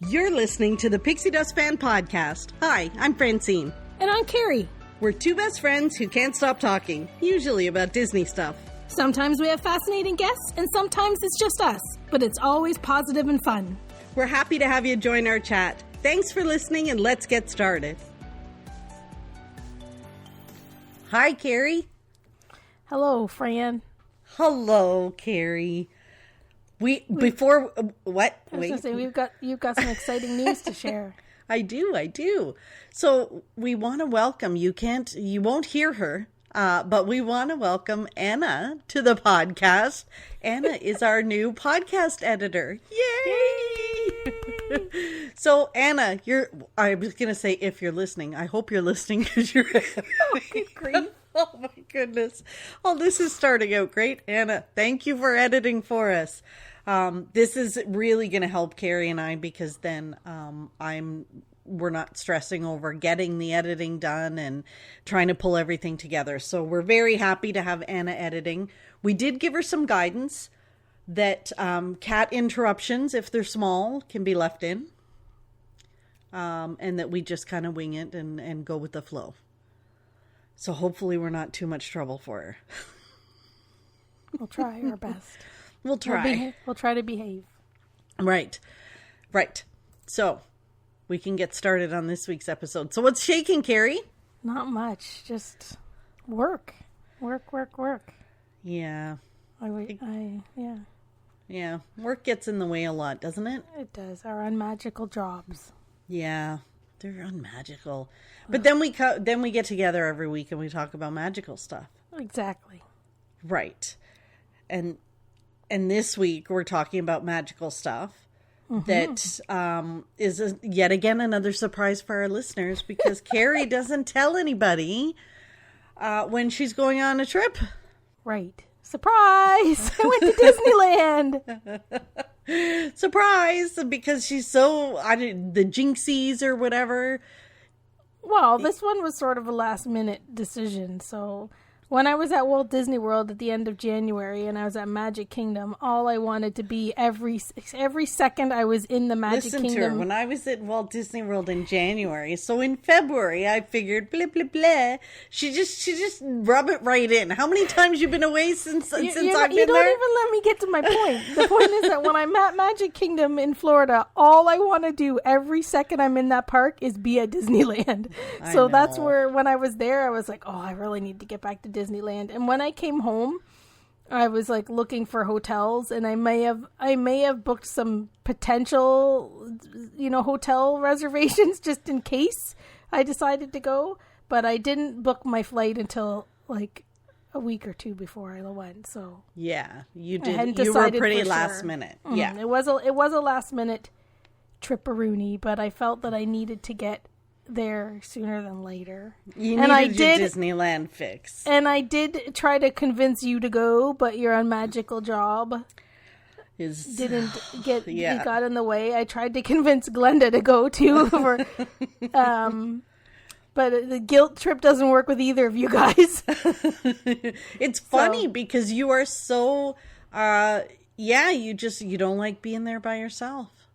You're listening to the Pixie Dust Fan Podcast. Hi, I'm Francine. And I'm Carrie. We're two best friends who can't stop talking, usually about Disney stuff. Sometimes we have fascinating guests, and sometimes it's just us, but it's always positive and fun. We're happy to have you join our chat. Thanks for listening, and let's get started. Hi, Carrie. Hello, Fran. Hello, Carrie. Wait. You've got some exciting news to share. I do. So we want to welcome, you won't hear her, but we want to welcome Anna to the podcast. Anna is our new podcast editor. Yay! So Anna, I was going to say if you're listening, I hope you're listening because you're Great. Oh my goodness. Oh, this is starting out great. Anna, thank you for editing for us. This is really going to help Carrie and I because then we're not stressing over getting the editing done and trying to pull everything together. So we're very happy to have Anna editing. We did give her some guidance that cat interruptions, if they're small, can be left in. And that we just kind of wing it and go with the flow. So hopefully we're not too much trouble for her. We'll try our best. We'll try. We'll try to behave. Right. So we can get started on this week's episode. So what's shaking, Carrie? Not much. Just work. Yeah. Yeah. Work gets in the way a lot, doesn't it? It does. Our unmagical jobs. Yeah. They're unmagical. But then we get together every week and we talk about magical stuff. Exactly. Right. And this week we're talking about magical stuff that is yet again another surprise for our listeners because Carrie doesn't tell anybody when she's going on a trip. Right. Surprise! I went to Disneyland. Surprise! Because she's the jinxies or whatever. Well, this one was sort of a last minute decision. So when I was at Walt Disney World at the end of January and I was at Magic Kingdom, all I wanted to be every second I was in the Magic Kingdom. Listen to her. When I was at Walt Disney World in January, so in February I figured blah blah blah. She just rub it right in. How many times you been away since I've been there? You don't even let me get to my point. The point is that when I'm at Magic Kingdom in Florida, all I want to do every second I'm in that park is be at Disneyland. So that's where when I was there, I was like, oh, I really need to get back to Disneyland. And when I came home, I was like looking for hotels, and I may have booked some potential, hotel reservations just in case I decided to go. But I didn't book my flight until like a week or two before I went. So yeah, you did. You were pretty last minute. Yeah, it was a last minute trip-a-rooney, but I felt that I needed to get there sooner than later. You needed your Disneyland fix. And I did try to convince you to go, but your unmagical job it got in the way. I tried to convince Glenda to go too but the guilt trip doesn't work with either of you guys. It's funny because you are so you don't like being there by yourself.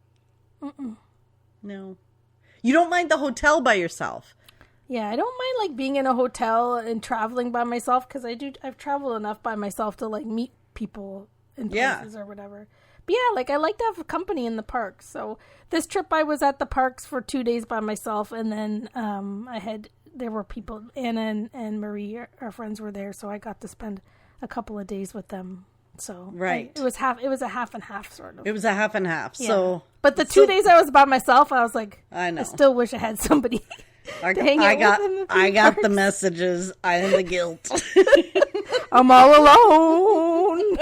No. You don't mind the hotel by yourself. Yeah, I don't mind like being in a hotel and traveling by myself because I've traveled enough by myself to like meet people in places or whatever. But yeah, like I like to have company in the parks. So this trip I was at the parks for 2 days by myself, and then there were people, Anna and Marie, our friends were there, so I got to spend a couple of days with them. So it was a half and half sort of. It was a half and half. Yeah. So, but the 2 days I was by myself, I was like, I know. I still wish I had somebody. I got the messages. I am the guilt. I'm all alone.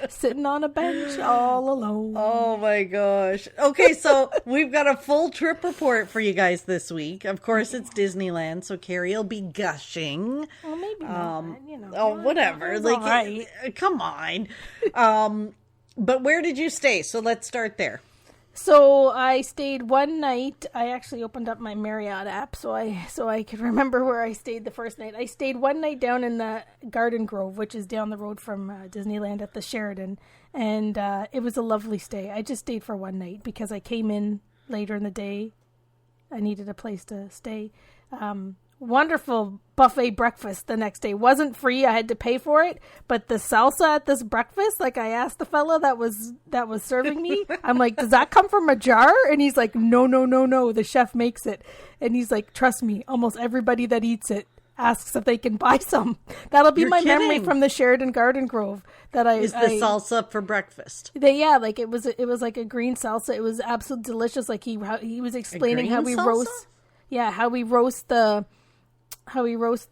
Sitting on a bench all alone. Oh my gosh. Okay, so we've got a full trip report for you guys this week. Of course, it's Disneyland, so Carrie will be gushing. Well, maybe not. Oh, whatever. Like, right. Come on. But where did you stay? So let's start there. So I stayed one night. I actually opened up my Marriott app so I could remember where I stayed the first night. I stayed one night down in the Garden Grove, which is down the road from Disneyland at the Sheraton, and it was a lovely stay. I just stayed for one night because I came in later in the day. I needed a place to stay. Wonderful buffet breakfast the next day. Wasn't free. I had to pay for it. But the salsa at this breakfast, like I asked the fella that was serving me, I'm like, does that come from a jar? And he's like, no. The chef makes it. And he's like, trust me, almost everybody that eats it asks if they can buy some. That'll be my memory from the Sheraton Garden Grove. Is the salsa for breakfast? Like it was like a green salsa. It was absolutely delicious. Like he was explaining how we roast. Yeah, how we roast the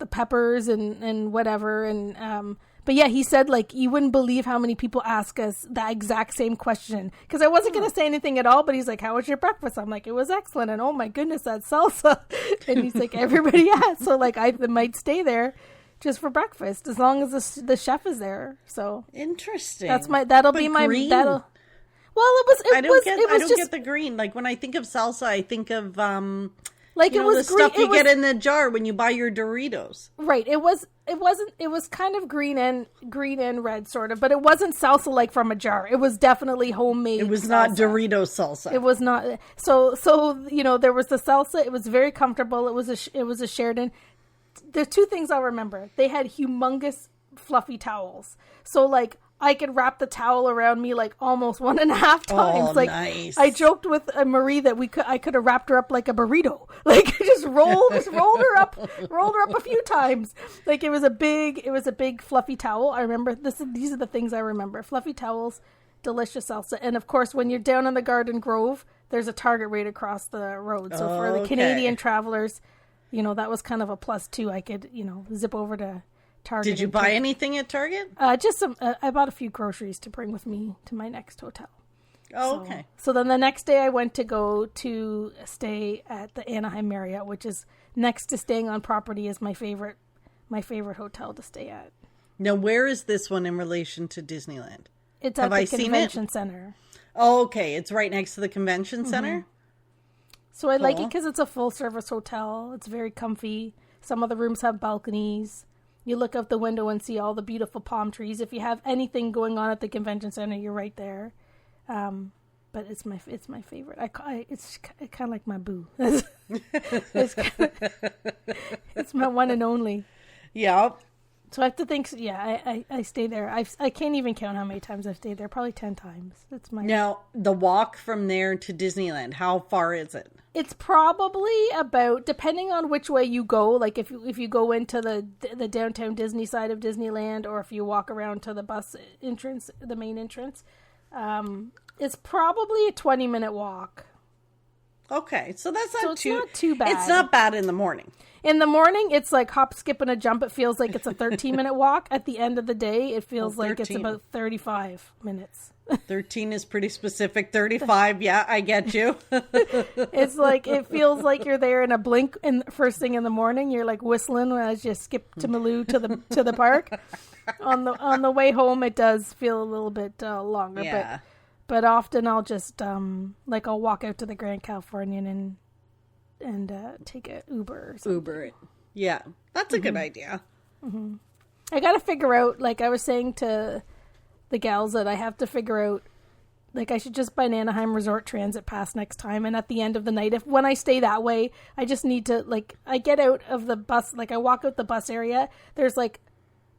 peppers and whatever. And but yeah, he said like you wouldn't believe how many people ask us that exact same question, because I wasn't going to say anything at all, but he's like, how was your breakfast? I'm like, it was excellent. And oh my goodness, that salsa. And he's like, everybody asks. So like I might stay there just for breakfast as long as the chef is there. So interesting. That'll be my green. Well, I don't get the green. Like when I think of salsa, I think of like it was the green, stuff you get in the jar when you buy your Doritos. Right. It was kind of green and red sort of, but it wasn't salsa like from a jar. It was definitely homemade. It was salsa. Not Dorito salsa. It was not. So there was the salsa. It was very comfortable. It was a Sheraton. There's two things I'll remember. They had humongous fluffy towels. So like I could wrap the towel around me like almost 1.5 times. Oh, like nice. I joked with Marie that I could have wrapped her up like a burrito. Like just rolled her up a few times. Like it was a big fluffy towel. I remember these are the things I remember. Fluffy towels, delicious salsa. And of course when you're down in the Garden Grove, there's a Target right across the road. So for the Canadian travelers, that was kind of a plus too. I could, zip over to Target. Did you buy anything at Target? Just some. I bought a few groceries to bring with me to my next hotel. Oh, okay. So then the next day I went to go to stay at the Anaheim Marriott, which is next to staying on property is my favorite hotel to stay at. Now, where is this one in relation to Disneyland? It's at the convention center. Oh, okay. It's right next to the convention center? So I like it because it's a full service hotel. It's very comfy. Some of the rooms have balconies. You look out the window and see all the beautiful palm trees. If you have anything going on at the convention center, you're right there. But it's my favorite. It's kind of like my boo. It's my one and only. Yeah. So I have to think. Yeah, I stay there. I can't even count how many times I've stayed there. Probably 10 times. That's my. Now the walk from there to Disneyland. How far is it? It's probably about, depending on which way you go, like if you go into the downtown Disney side of Disneyland, or if you walk around to the bus entrance, the main entrance, it's probably a 20-minute walk. Okay, so that's not too bad. It's not bad in the morning. In the morning, it's like hop, skip, and a jump. It feels like it's a 13-minute walk. At the end of the day, it feels like it's about 35 minutes. 13 is pretty specific. 35, yeah, I get you. It's like, it feels like you're there in a blink, and first thing in the morning, you're like whistling as you skip to Malou to the park. On the way home, it does feel a little bit longer, yeah. But often I'll just I'll walk out to the Grand Californian and take an Uber or something. Uber it. Yeah, that's a good idea. Mm-hmm. I got to figure out, like I was saying to the gals, that I have to figure out, like I should just buy an Anaheim Resort Transit pass next time. And at the end of the night, when I stay that way, I just need to, like, I get out of the bus, like I walk out the bus area. There's like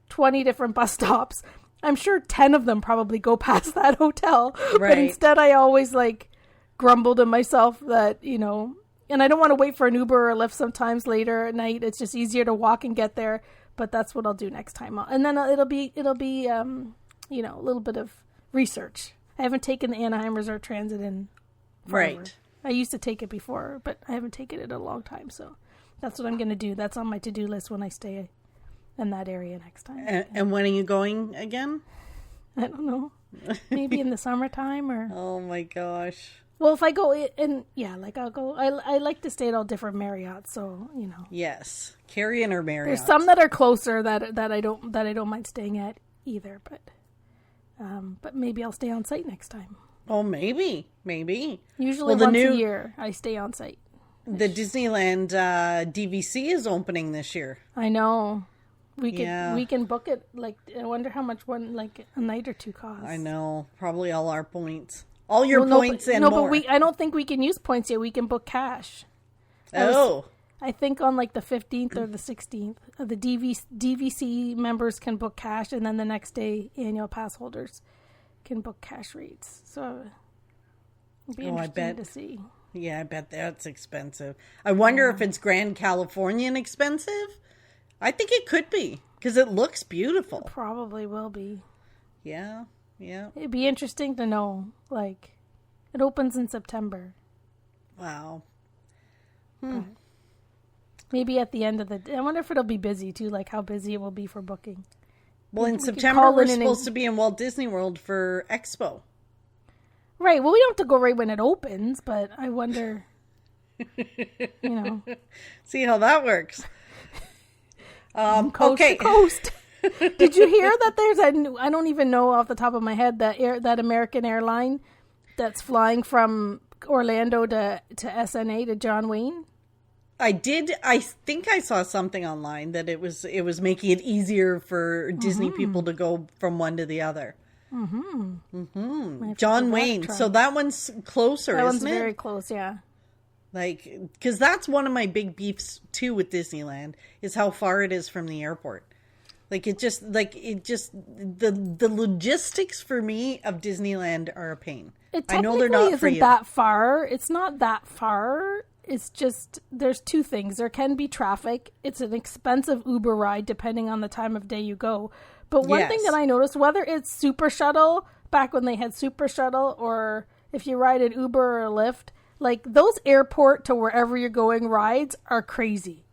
20 different bus stops. I'm sure 10 of them probably go past that hotel. Right. But instead I always like grumble to myself that, and I don't want to wait for an Uber or Lyft sometimes later at night. It's just easier to walk and get there. But that's what I'll do next time. And then it'll be a little bit of research. I haven't taken the Anaheim Resort Transit in forever. Right. I used to take it before, but I haven't taken it in a long time. So that's what I'm going to do. That's on my to-do list when I stay in that area next time. And when are you going again? I don't know. Maybe in the summertime or... Oh my gosh. Well, if I go in, I'll go. I like to stay at all different Marriotts, so Yes, Carrie and her Marriott. There's some that are closer that I don't mind staying at either, but maybe I'll stay on site next time. Oh, maybe. Usually once a year, I stay on site. The Disneyland DVC is opening this year. I know. We can book it. Like, I wonder how much a night or two costs. I know. Probably all our points. All your points and more. But I don't think we can use points yet. We can book cash. I think on like the 15th or the 16th, the DVC members can book cash, and then the next day, annual pass holders can book cash rates. So it'll be interesting to see. Yeah, I bet that's expensive. I wonder if it's Grand Californian expensive. I think it could be, because it looks beautiful. It probably will be. Yeah. It'd be interesting to know. Like, it opens in September. Wow. Maybe at the end of I wonder if it'll be busy too, like how busy it will be for booking. Well, in September, we're supposed to be in Walt Disney World for Expo. Right. Well, we don't have to go right when it opens, but I wonder, See how that works. Coast to coast. Did you hear that there's I don't even know off the top of my head, that American airline that's flying from Orlando to SNA to John Wayne? I did. I think I saw something online that it was making it easier for Disney people to go from one to the other. John Wayne. So that one's closer, isn't it? That one's very close, yeah. Like, because that's one of my big beefs too with Disneyland, is how far it is from the airport. The logistics for me of Disneyland are a pain. I know they're not for you. That far. It's not that far. It's just, there's two things. There can be traffic. It's an expensive Uber ride depending on the time of day you go. But one thing that I noticed, whether it's Super Shuttle, back when they had Super Shuttle, or if you ride an Uber or a Lyft, like those airport to wherever you're going rides are crazy.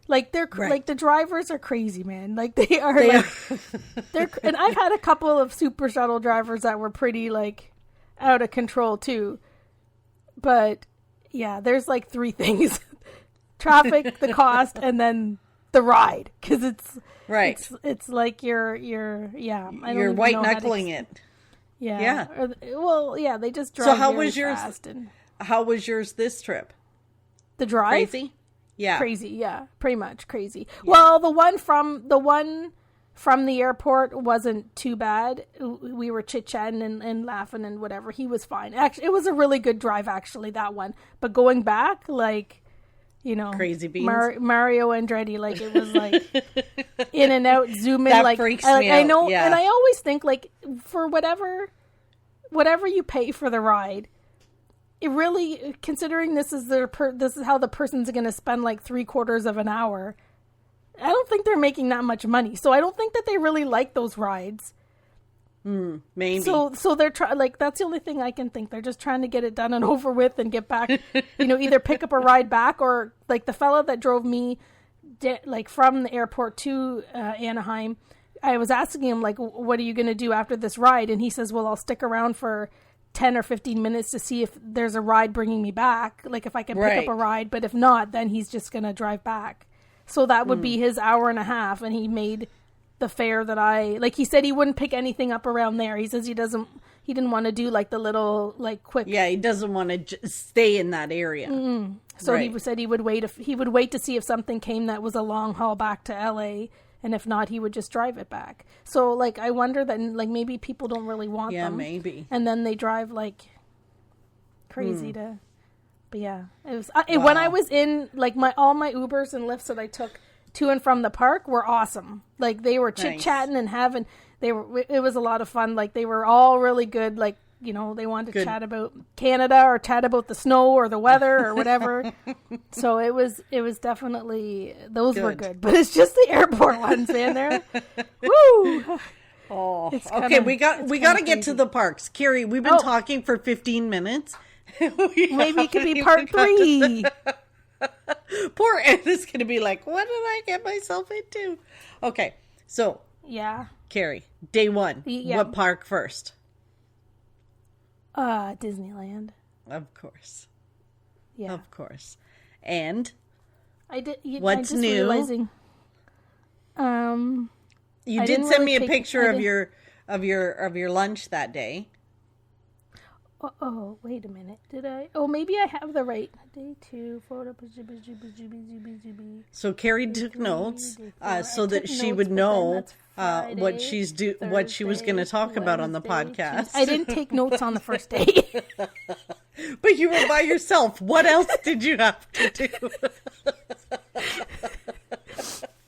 Like like the drivers are crazy, man. Like they are. And I've had a couple of Super Shuttle drivers that were pretty like out of control too. But yeah, there's like three things: traffic, the cost, and then the ride. Because it's It's like you're white knuckling it. Yeah. They just drive. So how was yours? How was yours this trip? The drive? Crazy? Yeah. Crazy, yeah. Pretty much crazy. Yeah. Well, the one from the airport wasn't too bad. We were chit-chatting and laughing and whatever. He was fine. Actually, it was a really good drive, actually, that one. But going back, like, crazy beans. Mario Andretti, like, it was like in and out, zoom in. That like, freaks me out. I know, yeah. And I always think, like, for whatever you pay for the ride, it really, considering this is how the person's going to spend like 3/4 of an hour, I don't think they're making that much money. So I don't think that they really like those rides. Maybe. So they're that's the only thing I can think. They're just trying to get it done and over with and get back, either pick up a ride back, or like the fella that drove me from the airport to Anaheim. I was asking him, like, what are you going to do after this ride? And he says, well, I'll stick around for 10 or 15 minutes to see if there's a ride bringing me back, like if I can pick up a ride, but if not, then he's just going to drive back. So that would be his hour and a half, and he made the fare that he said he wouldn't pick anything up around there. He says he didn't want to do like the little like quick. Yeah, he doesn't want to stay in that area. So he said he would wait to see if something came that was a long haul back to LA. And if not, he would just drive it back. So, like, I wonder that, like, maybe people don't really want them. Yeah, maybe. And then they drive, like, crazy to... But, yeah. It was... When I was in, like, all my Ubers and Lyfts that I took to and from the park were awesome. Like, they were chit-chatting and having... It was a lot of fun. Like, they were all really good, like, they wanted to chat about Canada or chat about the snow or the weather or whatever. So it was definitely, those were good. But it's just the airport ones, man. They're, woo! Oh, okay. We got to get to the parks. Carrie, we've been talking for 15 minutes. Maybe it could be part 3. Poor Anna's going to be like, what did I get myself into? Okay. So. Yeah. Carrie, day 1. Yeah. What park first? Disneyland. Of course. Yeah. Of course. And what's new? Realizing, you did send me a picture of your lunch that day. Oh, wait a minute. Did I? Oh, maybe I have the right. Day 2, photo. So Carrie took notes so that she would know what what she was going to talk about on the podcast. I didn't take notes on the first day. But you were by yourself. What else did you have to do?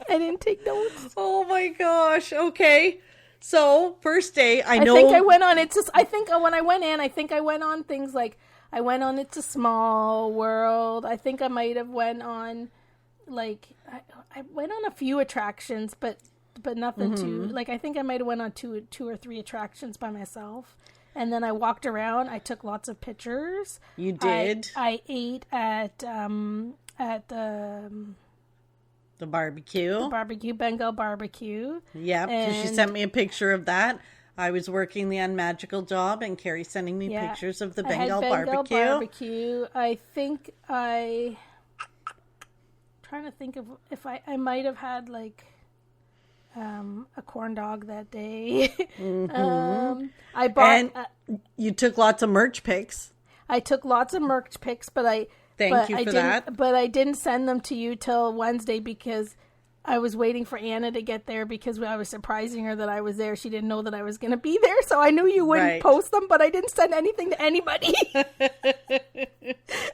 I didn't take notes. Oh my gosh. Okay. So first day, I think I went on. I think when I went in, I think I went on things like I went on It's a Small World. I think I might have went on like I went on a few attractions, but nothing too like. I think I might have went on two or three attractions by myself. And then I walked around. I took lots of pictures. You did. I ate at the barbecue. The barbecue, Bengal barbecue. Yeah, because she sent me a picture of that. I was working the unmagical job, and Carrie sending me pictures of the Bengal barbecue. I think trying to think of if I might have had like a corn dog that day. I bought. And you took lots of merch pics. I took lots of merch pics, but I didn't send them to you till Wednesday because I was waiting for Anna to get there because I was surprising her that I was there. She didn't know that I was going to be there, so I knew you wouldn't post them, but I didn't send anything to anybody.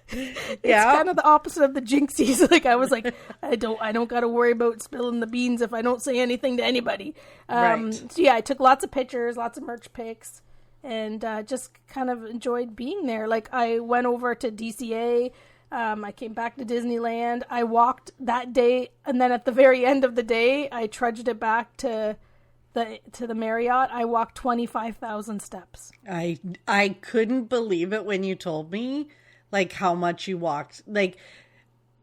It's kind of the opposite of the jinxies. Like I was like, I don't got to worry about spilling the beans if I don't say anything to anybody. So yeah, I took lots of pictures, lots of merch pics, and just kind of enjoyed being there. Like I went over to DCA. I came back to Disneyland. I walked that day, and then at the very end of the day, I trudged it back to the Marriott. I walked 25,000 steps. I couldn't believe it when you told me, like, how much you walked. Like,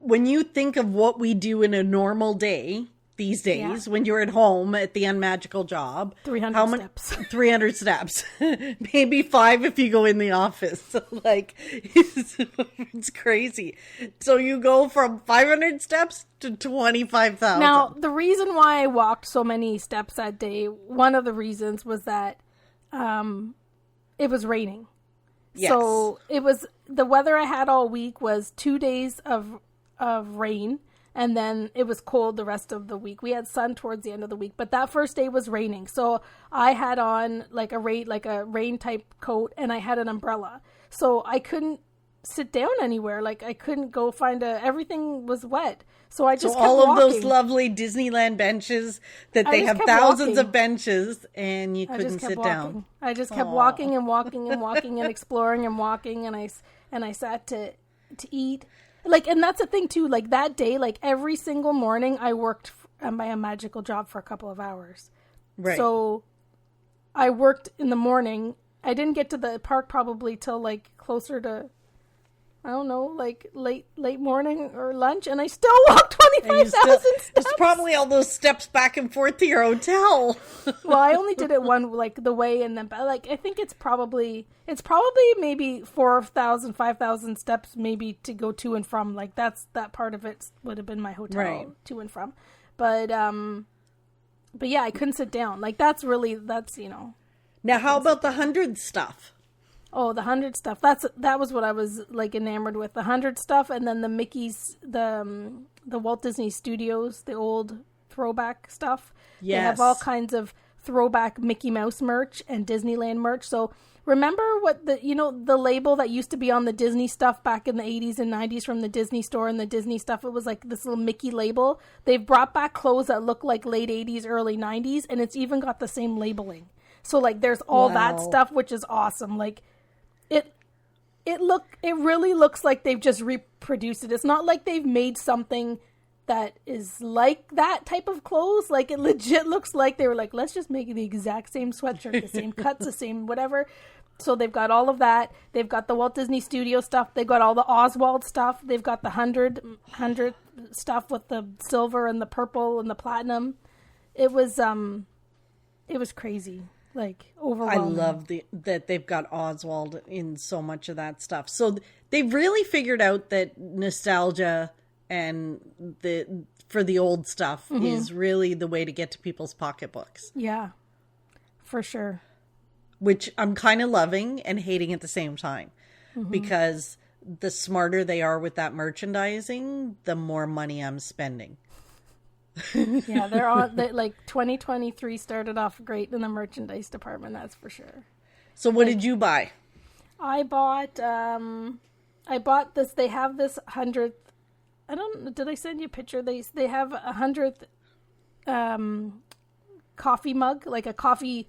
when you think of what we do in a normal day these days, when you're at home at the unmagical job, 300 steps. 300 steps. Maybe 5 if you go in the office. So, like, it's crazy. So you go from 500 steps to 25,000. Now, the reason why I walked so many steps that day, one of the reasons was that it was raining. Yes. So it was the weather I had all week was 2 days of rain. And then it was cold the rest of the week. We had sun towards the end of the week, but that first day was raining. So I had on like a rain type coat, and I had an umbrella. So I couldn't sit down anywhere. Like I couldn't go everything was wet. So I just kept all walking. Of those lovely Disneyland benches that they have thousands of benches, and you couldn't sit down. I just kept walking and walking and walking and exploring and walking, and I sat to eat. Like, and that's the thing too, like that day, like every single morning I worked at my magical job for a couple of hours. Right. So I worked in the morning. I didn't get to the park probably till like closer to, I don't know, like late morning or lunch. And I still walked 25,000 steps. It's probably all those steps back and forth to your hotel. Well, I only did it one, like the way and then, like, I think it's probably maybe 4,000, 5,000 steps maybe to go to and from. Like that part of it would have been my hotel to and from. But yeah, I couldn't sit down. Like that's, you know. Now, how about the 100 stuff? Oh, the 100 stuff. That was what I was like enamored with. The 100 stuff, and then the Mickey's, the Walt Disney Studios, the old throwback stuff. Yes. They have all kinds of throwback Mickey Mouse merch and Disneyland merch. So remember what the label that used to be on the Disney stuff back in the 80s and 90s from the Disney store and the Disney stuff? It was like this little Mickey label. They've brought back clothes that look like late 80s, early 90s, and it's even got the same labeling. So like there's all that stuff, which is awesome. Like it really looks like they've just reproduced it. It's not like they've made something that is like that type of clothes. Like it legit looks like they were like, let's just make the exact same sweatshirt, the same cuts, the same whatever. So they've got all of that. They've got the Walt Disney Studio stuff. They've got all the Oswald stuff. They've got the 100 stuff with the silver and the purple and the platinum. It was crazy. Like overwhelming. I love that they've got Oswald in so much of that stuff. So they've really figured out that nostalgia and for the old stuff is really the way to get to people's pocketbooks. Yeah, for sure. which I'm kind of loving and hating at the same time, because the smarter they are with that merchandising, the more money I'm spending. Yeah, they're on. Like 2023 started off great in the merchandise department. That's for sure. So what did you buy? I bought this. They have this 100th. I don't. Did I send you a picture? They have 100th coffee mug, like a coffee.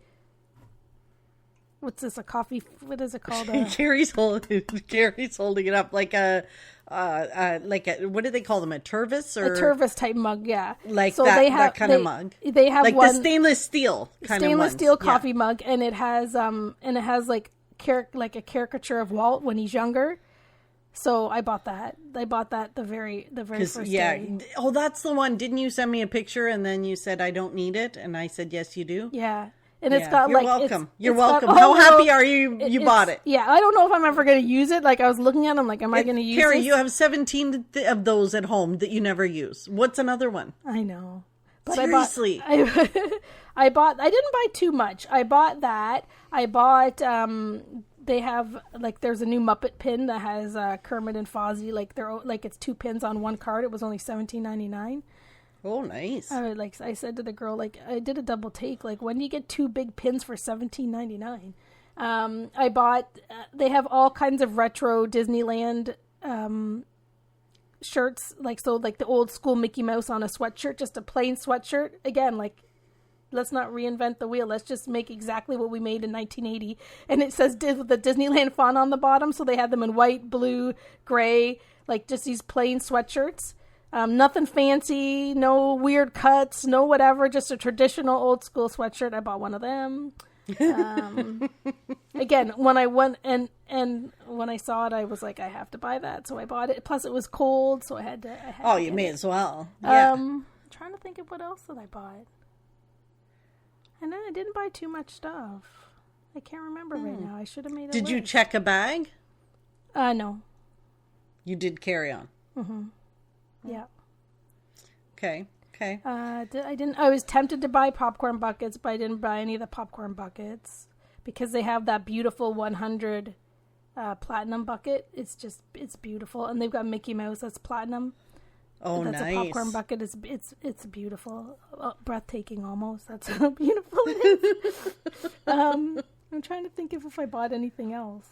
What's this? A coffee? What is it called? Carrie's holding it up like a what do they call them? A Tervis or a Tervis type mug? Yeah, like so that kind of mug. They have like one, the stainless steel kind of stainless steel coffee mug, and it has like a caricature of Walt when he's younger. So I bought that. I bought that the very first day. Oh, that's the one. Didn't you send me a picture and then you said I don't need it, and I said yes, you do. Yeah. And it's got You're like welcome. You're it's welcome. got, How happy are you? You bought it. Yeah, I don't know if I'm ever going to use it. Like I was looking at them, like, am I going to use Carrie, this? you have 17 of those at home that you never use. What's another one? I know. But Seriously, I didn't buy too much. I bought that. I bought. They have like there's a new Muppet pin that has Kermit and Fozzie. Like it's 2 pins on one card. It was only $17.99. Oh, nice. I said to the girl, like, I did a double take. Like, when do you get 2 big pins for $17.99? I bought, they have all kinds of retro Disneyland shirts. Like the old school Mickey Mouse on a sweatshirt, just a plain sweatshirt. Again, like, let's not reinvent the wheel. Let's just make exactly what we made in 1980. And it says with the Disneyland font on the bottom. So they had them in white, blue, gray, like just these plain sweatshirts. Nothing fancy, no weird cuts, no whatever, just a traditional old school sweatshirt. I bought one of them. Again, when I went and when I saw it, I was like, I have to buy that. So I bought it. Plus it was cold, so I had to you may as well. Yeah. I'm trying to think of what else that I bought. And then I didn't buy too much stuff. I can't remember right now. I should have made a Did list. you check a bag? No. You did carry on. Mm-hmm. Yeah. Okay. I didn't. I was tempted to buy popcorn buckets, but I didn't buy any of the popcorn buckets because they have that beautiful 100 platinum bucket. It's beautiful, and they've got Mickey Mouse that's platinum. Oh, that's nice. A popcorn bucket. It's beautiful, breathtaking almost. That's how beautiful it is. I'm trying to think if I bought anything else.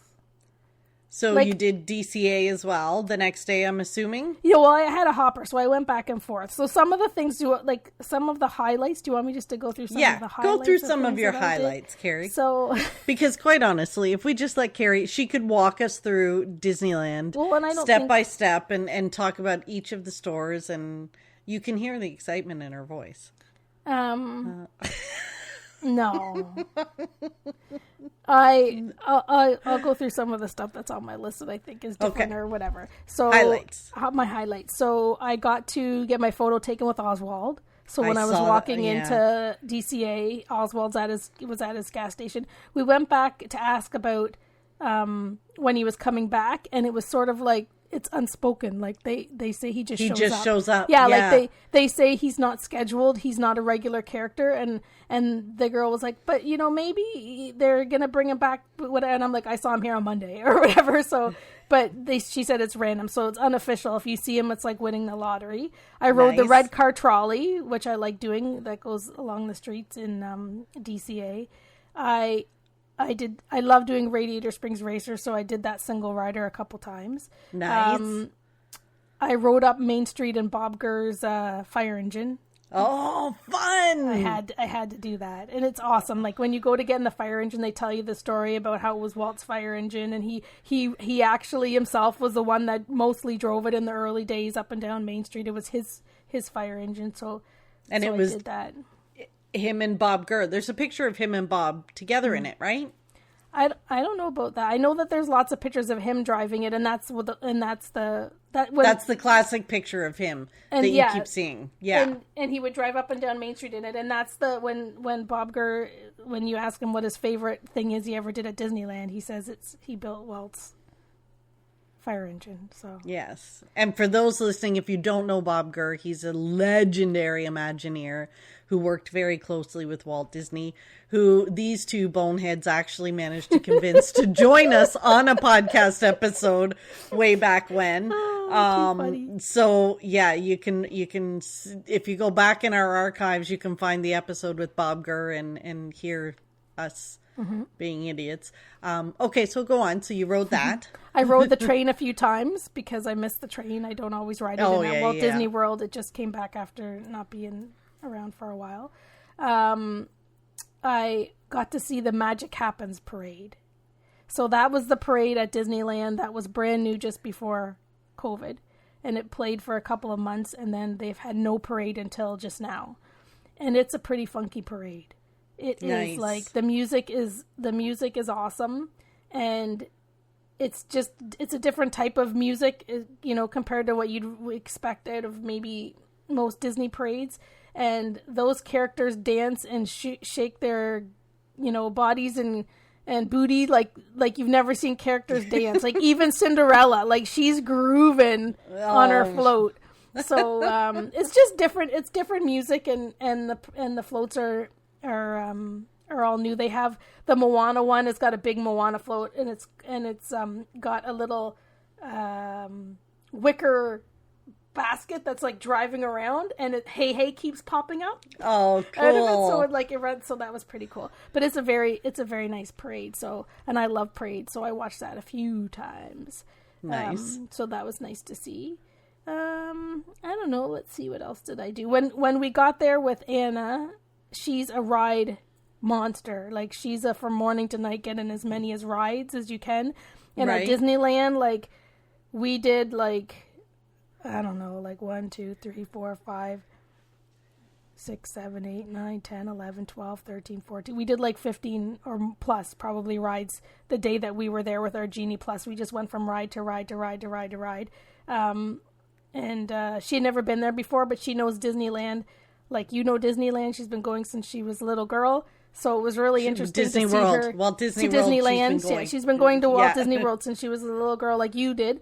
So you did DCA as well the next day, I'm assuming? Yeah, well, I had a hopper, so I went back and forth. So some of the things, some of the highlights, do you want me just to go through some of the highlights? Yeah, go through some of your highlights, Carrie. So, because quite honestly, if we just let Carrie, she could walk us through Disneyland step by step and talk about each of the stores, and you can hear the excitement in her voice. No. I'll go through some of the stuff that's on my list that I think is different or whatever. So my highlights. So I got to get my photo taken with Oswald. So when I was walking into DCA, Oswald's was at his gas station. We went back to ask about when he was coming back, and it was sort of like it's unspoken. Like they say he just shows up. Yeah, like they say he's not scheduled. He's not a regular character. And the girl was like, but maybe they're going to bring him back. And I'm like, I saw him here on Monday or whatever. So, but she said it's random. So it's unofficial. If you see him, it's like winning the lottery. I rode the red car trolley, which I like doing, that goes along the streets in DCA. I love doing Radiator Springs Racer, so I did that single rider a couple times. Nice. I rode up Main Street in Bob Gurr's fire engine. Oh, fun! I had to do that, and it's awesome. Like when you go to get in the fire engine, they tell you the story about how it was Walt's fire engine, and he actually himself was the one that mostly drove it in the early days up and down Main Street. It was his fire engine, I did that. Him and Bob Gurr. There's a picture of him and Bob together in it, right? I don't know about that. I know that there's lots of pictures of him driving it, and that's the classic picture of him that you keep seeing. Yeah, and he would drive up and down Main Street in it, and that's when Bob Gurr, when you ask him what his favorite thing is he ever did at Disneyland, he says he built Walt's fire engine. So yes. And for those listening, if you don't know Bob Gurr, he's a legendary Imagineer who worked very closely with Walt Disney, who these two boneheads actually managed to convince to join us on a podcast episode way back when. So yeah, you can, if you go back in our archives, you can find the episode with Bob Gurr and hear us being idiots. Okay, so go on. So you rode that. I rode the train a few times because I missed the train. I don't always ride it in at Walt Disney World. It just came back after not being around for a while. I got to see the Magic Happens parade. So that was the parade at Disneyland that was brand new just before COVID. And it played for a couple of months, and then they've had no parade until just now. And it's a pretty funky parade. It is like the music is awesome, and it's a different type of music, you know, compared to what you'd expect out of maybe most Disney parades. And those characters dance and shake their, you know, bodies and booty like you've never seen characters dance. Like even Cinderella, like she's grooving on her float. So it's just different. It's different music, and the floats are all new. They have the Moana one. It's got a big Moana float, and it's got a little wicker basket that's like driving around, and Hey Hey keeps popping up. Oh, cool! Out of it, so that was pretty cool. But it's a very nice parade. So, and I love parades, so I watched that a few times. Nice. So that was nice to see. I don't know. Let's see, what else did I do when we got there with Anna. She's a ride monster. Like she's from morning to night getting as many as rides as you can. And at Disneyland, like we did like, I don't know, like 1, 2, 3, 4, 5, 6, 7, 8, 9, 10, 11, 12, 13, 14. We did like 15 or plus probably rides the day that we were there with our Genie Plus. We just went from ride to ride to ride to ride to ride. And she had never been there before, but she knows Disneyland. Like, you know Disneyland. She's been going since she was a little girl. So it was really interesting to see her. Walt Disney to World, Disneyland. She's been going to Walt Disney World since she was a little girl like you did.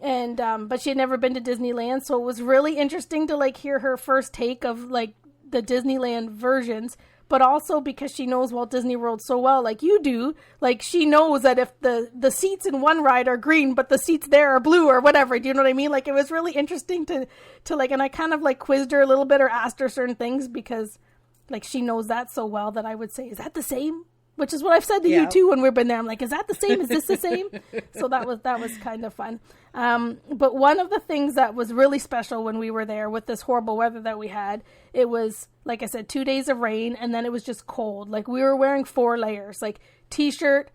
And but she had never been to Disneyland. So it was really interesting to like hear her first take of like the Disneyland versions. But also because she knows Walt Disney World so well, like you do, like she knows that if the seats in one ride are green, but the seats there are blue or whatever, do you know what I mean? Like it was really interesting to like, and I kind of like quizzed her a little bit or asked her certain things because like she knows that so well that I would say, is that the same? Which is what I've said to you too when we've been there. I'm like, is that the same? Is this the same? So that was kind of fun. But one of the things that was really special when we were there with this horrible weather that we had, it was, like I said, 2 days of rain, and then it was just cold. Like we were wearing 4 layers, like t-shirt,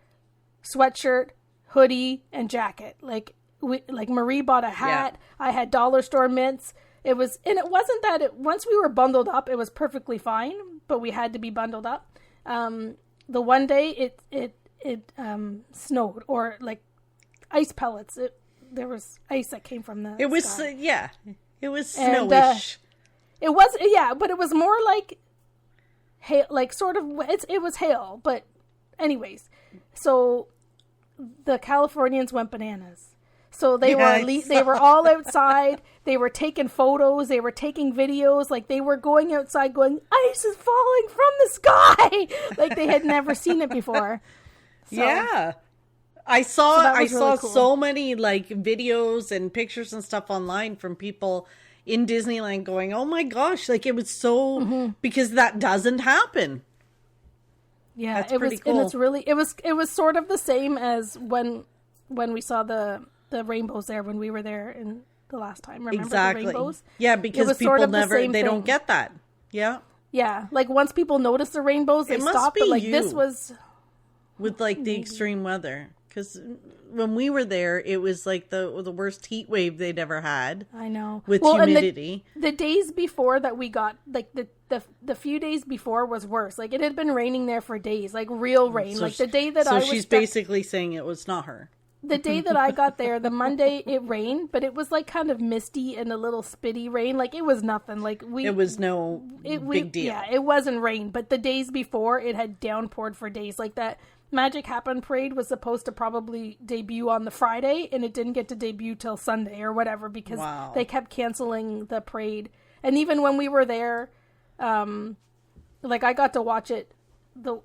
sweatshirt, hoodie, and jacket. Like Marie bought a hat. Yeah. I had dollar store mitts. It wasn't that once we were bundled up, it was perfectly fine, but we had to be bundled up. The one day it snowed, or like ice pellets. There was ice that came from the. It was sky. It was snowish. It was but it was more like hail, like sort of. It was hail, but anyways, so the Californians went bananas. So they were all outside. They were taking photos. They were taking videos. Like they were going outside going, ice is falling from the sky. Like they had never seen it before. So, yeah. I saw really cool. So many like videos and pictures and stuff online from people in Disneyland going, oh my gosh, like it was so, because that doesn't happen. Yeah, that's pretty cool. And it's really, it was sort of the same as when we saw the rainbows there when we were there in the last time. Remember the rainbows? Yeah, because people don't get that. Yeah. Yeah, like once people notice the rainbows, they stop. But like this was with like the extreme weather, because when we were there, it was like the worst heat wave they'd ever had. I know, with humidity. And the days before that we got, like the few days before was worse. Like it had been raining there for days, like real rain. Like the day that she's basically saying it was not her. The day that I got there, the Monday, it rained, but it was like kind of misty and a little spitty rain. Like it was nothing. Like it was no big deal. Yeah, it wasn't rain. But the days before, it had downpoured for days. Like that Magic Happen Parade was supposed to probably debut on the Friday, and it didn't get to debut till Sunday or whatever because they kept canceling the parade. And even when we were there, like I got to watch it the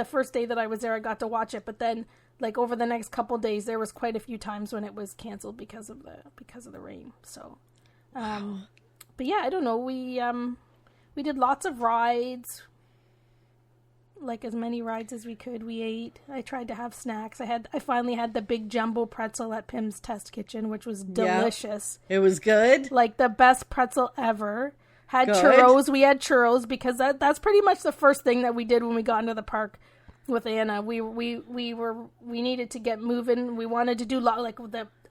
first day that I was there, I got to watch it, but then like over the next couple days, there was quite a few times when it was canceled because of the rain. So, but yeah, I don't know. We did lots of rides. Like as many rides as we could. We ate. I tried to have snacks. I finally had the big jumbo pretzel at Pim's Test Kitchen, which was delicious. It was good. Like the best pretzel ever. Had good. Churros. We had churros because that's pretty much the first thing that we did when we got into the park with Anna. We needed to get moving. We wanted to do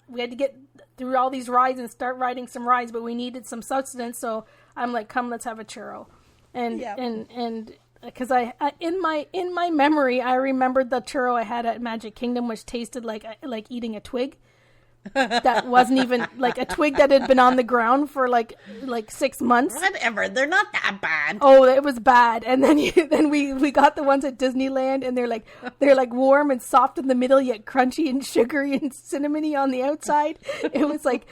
we had to get through all these rides and start riding some rides, but we needed some substance. So I'm like, come, let's have a churro, and because I in my memory, I remembered the churro I had at Magic Kingdom, which tasted like eating a twig. That wasn't even like a twig that had been on the ground for like 6 months. Whatever, they're not that bad. Oh, it was bad. And then we got the ones at Disneyland, and they're like warm and soft in the middle, yet crunchy and sugary and cinnamony on the outside. It was like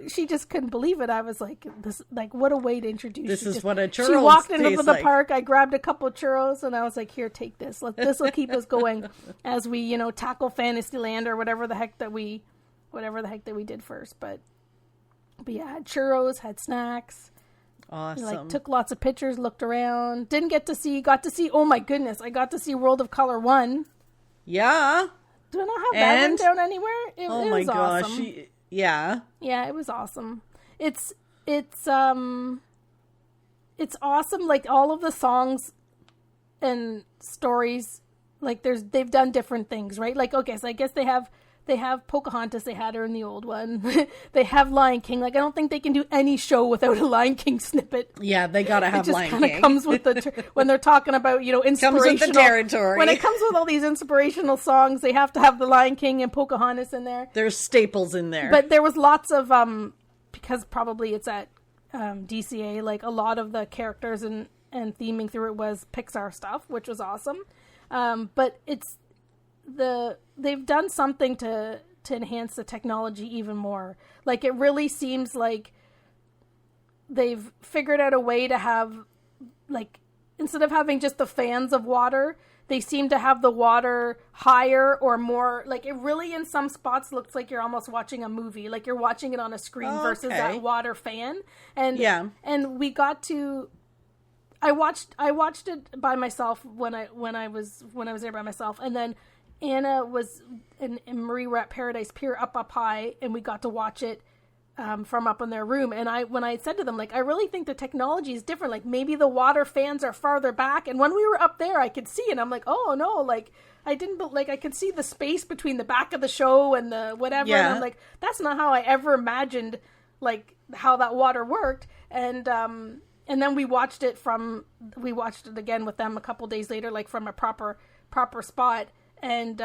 she just couldn't believe it. I was like, this, like, what a way to introduce. This is what a churro. She walked into the park. I grabbed a couple of churros, and I was like, here, take this. This will keep us going as we tackle Fantasyland or whatever the heck that we did first. But yeah, had churros, had snacks. Awesome. Like took lots of pictures, looked around. Got to see, oh my goodness, I got to see World of Color 1. Yeah. Do I not have that written down anywhere? It was gosh. Awesome. Yeah, it was awesome. It's awesome, like all of the songs and stories, like they've done different things, right? Like, okay, so I guess they have Pocahontas, they had her in the old one. They have Lion King. Like, I don't think they can do any show without a Lion King snippet. Yeah, they gotta have Lion King. It just kind of comes with when they're talking about, inspirational. Comes with the territory. When it comes with all these inspirational songs, they have to have the Lion King and Pocahontas in there. There's staples in there. But there was lots of, because probably it's at DCA, like a lot of the characters and theming through it was Pixar stuff, which was awesome. But they've done something to enhance the technology even more. Like, it really seems like they've figured out a way to have, like, instead of having just the fans of water, they seem to have the water higher or more. Like, it really in some spots looks like you're almost watching a movie, like you're watching it on a screen versus that water fan. And we got to, I watched it by myself when I was there by myself, and then Anna and Marie were at Paradise Pier up high, and we got to watch it from up in their room. And when I said to them, like, I really think the technology is different. Like, maybe the water fans are farther back. And when we were up there, I could see, and I'm like, oh no, like I could see the space between the back of the show and the whatever. Yeah. And I'm like, that's not how I ever imagined, like, how that water worked. And then we watched it again with them a couple days later, like from a proper spot. And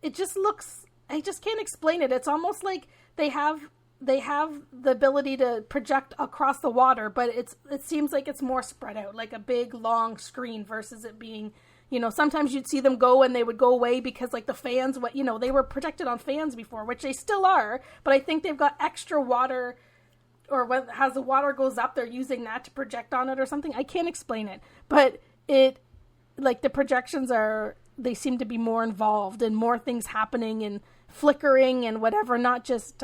it just looks, I just can't explain it. It's almost like they have the ability to project across the water, but it seems like it's more spread out, like a big long screen versus it being, sometimes you'd see them go and they would go away because, like, the fans, they were projected on fans before, which they still are, but I think they've got extra water, or as the water goes up, they're using that to project on it or something. I can't explain it, but like, the projections they seem to be more involved and more things happening and flickering and whatever, not just,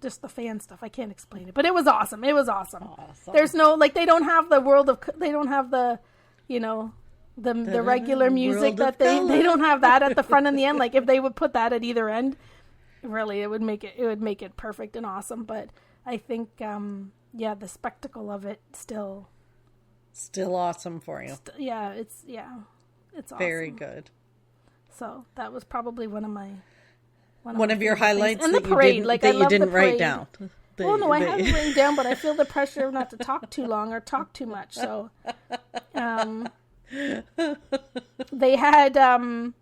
just the fan stuff. I can't explain it, but it was awesome. It was awesome. There's no, like, they don't have the the regular music that they don't have that at the front and the end. Like, if they would put that at either end, really, it would make it perfect and awesome. But I think, the spectacle of it still awesome for you. It's awesome. Very good. So that was probably one of your highlights, and the parade. You didn't write down. I have it written down, but I feel the pressure not to talk too long or talk too much. So, they had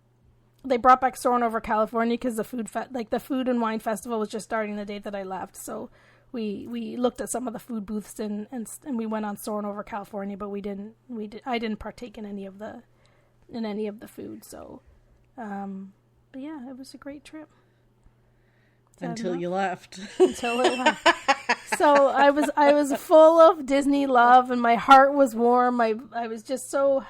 they brought back Soarin' Over California because the food and wine festival was just starting the day that I left. So we looked at some of the food booths and we went on Soarin' Over California, but I didn't partake in any of the food. So, but yeah, it was a great trip. Until you left. Until I left. So I was full of Disney love, and my heart was warm. I was just so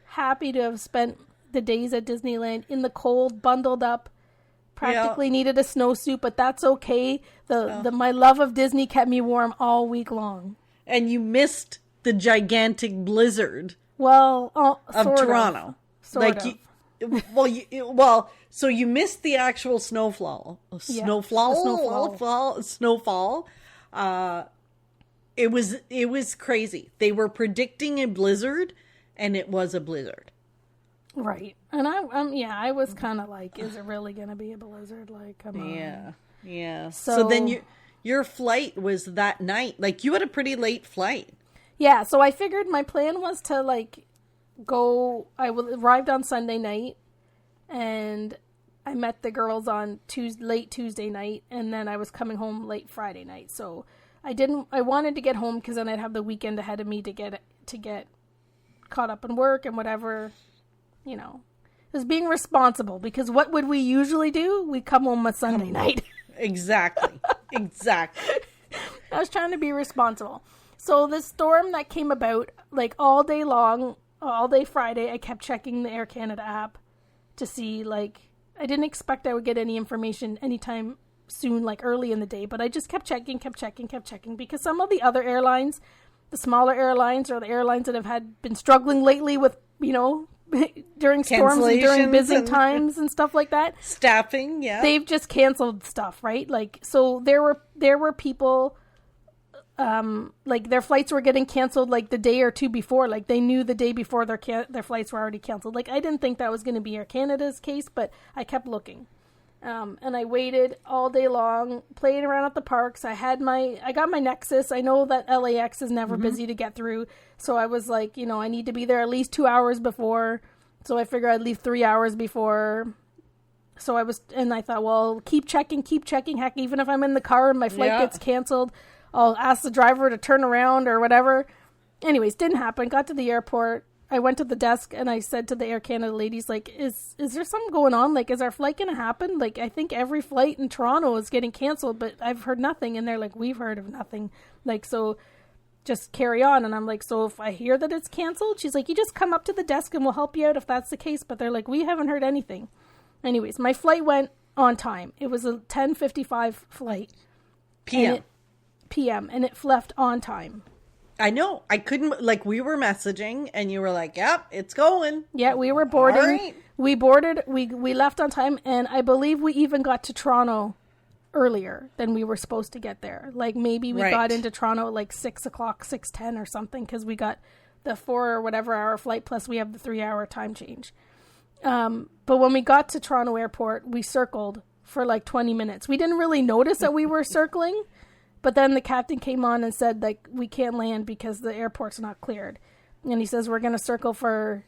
happy to have spent the days at Disneyland in the cold, bundled up. Practically needed a snowsuit, but that's okay. My love of Disney kept me warm all week long. And you missed the gigantic blizzard. Well, of Toronto. Sort of. So you missed the actual snowfall. Snowfall. It was crazy. They were predicting a blizzard, and it was a blizzard. Right. And I was kind of like, is it really going to be a blizzard? Like, come on. Yeah. So then your flight was that night. Like, you had a pretty late flight. Yeah. So I figured my plan was to like go. Arrived on Sunday night, and I met the girls on late Tuesday night, and then I was coming home late Friday night. So I wanted to get home because then I'd have the weekend ahead of me to get caught up in work and whatever. You know, it was being responsible, because what would we usually do? We come home on Sunday night. Exactly. I was trying to be responsible. So this storm that came about, like all day long, all day Friday, I kept checking the Air Canada app to see, like, I didn't expect I would get any information anytime soon, like early in the day, but I just kept checking, because some of the other airlines, the smaller airlines, or the airlines that have been struggling lately with, you know, during storms and during busy times and stuff like that. Staffing, yeah. They've just canceled stuff, right? Like, so there were people, like their flights were getting canceled like the day or two before. Like they knew the day before their flights were already canceled. Like I didn't think that was going to be Air Canada's case, but I kept looking. And I waited all day long, played around at the parks. I got my Nexus. I know that LAX is never busy to get through. So I was like, you know, I need to be there at least 2 hours before. So I figured I'd leave 3 hours before. So I thought, well, keep checking. Heck, even if I'm in the car and my flight gets canceled, I'll ask the driver to turn around or whatever. Anyways, didn't happen. Got to the airport. I went to the desk and I said to the Air Canada ladies, like, is there something going on? Like, is our flight going to happen? Like, I think every flight in Toronto is getting canceled, but I've heard nothing. And they're like, we've heard of nothing. Like, so just carry on. And I'm like, so if I hear that it's canceled, she's like, you just come up to the desk and we'll help you out if that's the case. But they're like, we haven't heard anything. Anyways, my flight went on time. It was a 10:55 flight. PM. And it left on time. I know. I couldn't, like, we were messaging and you were like, yep, it's going. Yeah, we were boarding. All right. We boarded. We left on time. And I believe we even got to Toronto earlier than we were supposed to get there. Like, maybe we got into Toronto at like 6 o'clock, 6:10 or something, because we got the 4 or whatever hour flight, plus we have the 3 hour time change. But when we got to Toronto Airport, we circled for like 20 minutes. We didn't really notice that we were circling. But then the captain came on and said, like, we can't land because the airport's not cleared. And he says, we're going to circle for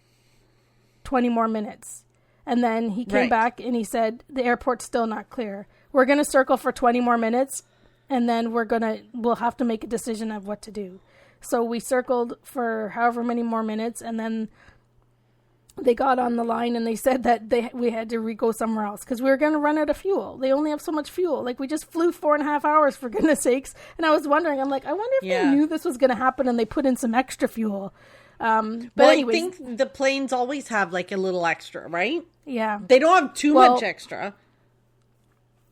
20 more minutes. And then he came back and he said, the airport's still not clear. We're going to circle for 20 more minutes. And then we'll have to make a decision of what to do. So we circled for however many more minutes. And then they got on the line and they said that we had to go somewhere else because we were going to run out of fuel. They only have so much fuel. Like, we just flew 4.5 hours, for goodness sakes. And I was wondering, I'm like, I wonder if they knew this was going to happen and they put in some extra fuel. But anyways, I think the planes always have like a little extra, right? Yeah. They don't have too much extra.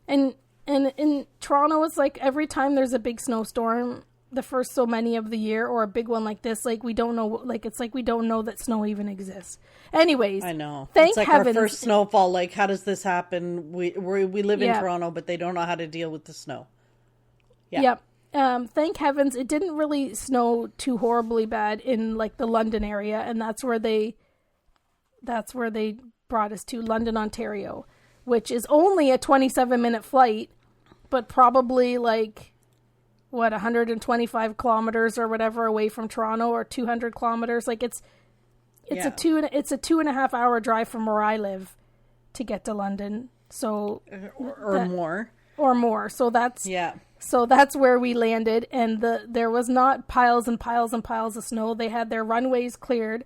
And in Toronto, it's like every time there's a big snowstorm, the first so many of the year, or a big one like this, like we don't know, like it's like we don't know that snow even exists. Anyways, I know. Thank it's like heavens. Our first snowfall. Like, how does this happen? We live in Toronto, but they don't know how to deal with the snow. Yeah. Yep. Thank heavens it didn't really snow too horribly bad in like the London area, and that's where they brought us to, London, Ontario, which is only a 27-minute flight, but probably like 125 kilometers or whatever away from Toronto, or 200 kilometers. Like it's a 2.5 hour drive from where I live to get to London. So or more. So that's So that's where we landed, and there was not piles and piles and piles of snow. They had their runways cleared.